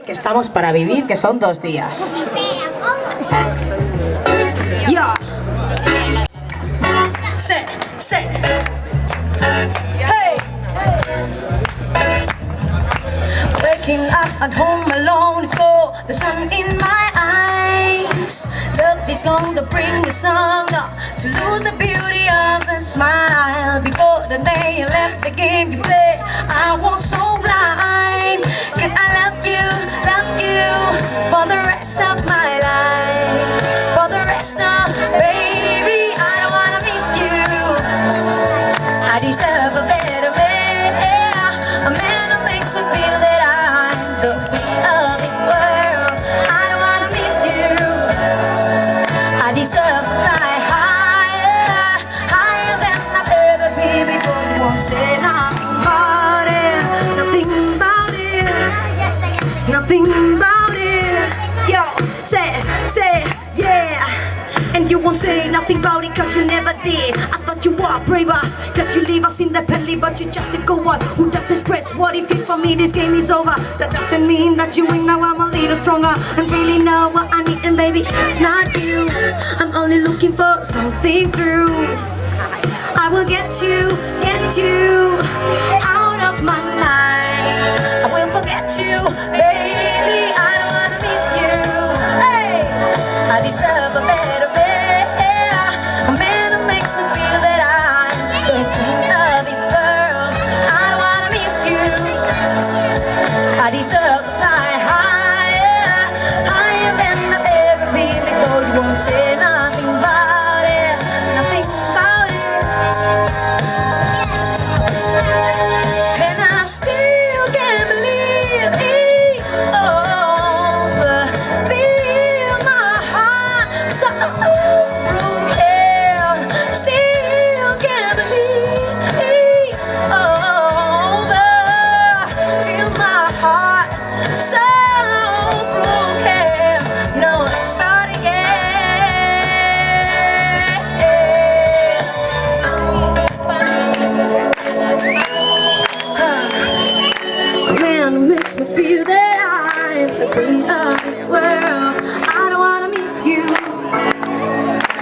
que estamos para vivir, que son 2 días. Yeah. Say. Hey. Waking up at home alone is cold. The sun in my eyes. Love is gonna bring the sun to lose the beauty of the smile. Before the day you left the game you played, I was so blind. Can I love you for the rest of my life? For the rest of, baby, I don't wanna miss you. I deserve a better man, a man who makes me feel that I'm the queen of this world. I don't wanna miss you. I deserve to fly higher, higher than I've ever been before. You won't say nothing about it, nothing about it, nothing about it. Yo, say, yeah. And you won't say nothing about it cause you never did. I thought you were braver cause you leave us independently, but you just did go on. Who doesn't express what it feels for me? This game is over. That doesn't mean that you win. Now I'm a little stronger and really know what I need, and baby it's not you. I'm only looking for something true. I will get you out of my mind. I will forget you, baby. I don't wanna miss you. Hey, I deserve a better man, a man who makes me feel that I'm the queen of this world. I don't wanna miss you. I deserve to fly higher, higher than I've ever been before. You won't say nothing about it, nothing about it. And I still can't believe it. Oh, but feel my heart so broken. Still can't believe it. Oh, but feel my heart so broken. No, start again. A man who makes me feel that I'm the queen of this world. I don't wanna miss you.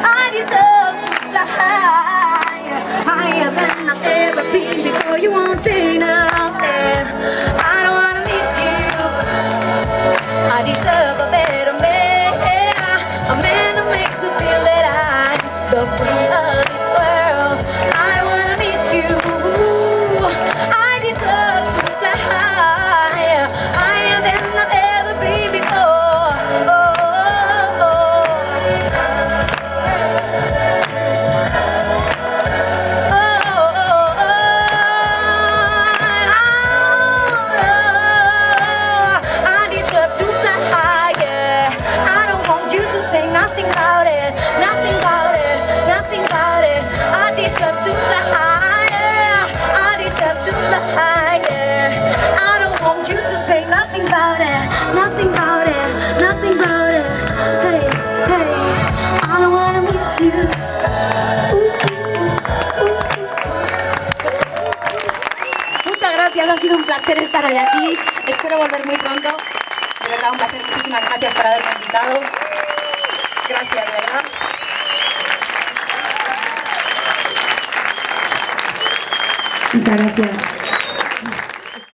I deserve to fly higher, higher than I've ever been before. You won't say nothing. I don't wanna miss you. I deserve a better man, a man who makes me feel that I'm the queen of this world. I don't wanna miss you. I deserve to fly higher, higher than I've ever been before. I deserve to fly higher. I don't want you to say nothing about it, nothing about it, nothing about it. I deserve to fly higher. I deserve to fly higher. I don't want you to say nothing about it, nothing about it, nothing about it. Hey, hey, I don't wanna miss you. Muchas gracias, ha sido un placer estar hoy aquí. Espero volver muy pronto. De verdad, un placer. Muchísimas gracias por haberme invitado. Gracias, de verdad. Muchas gracias.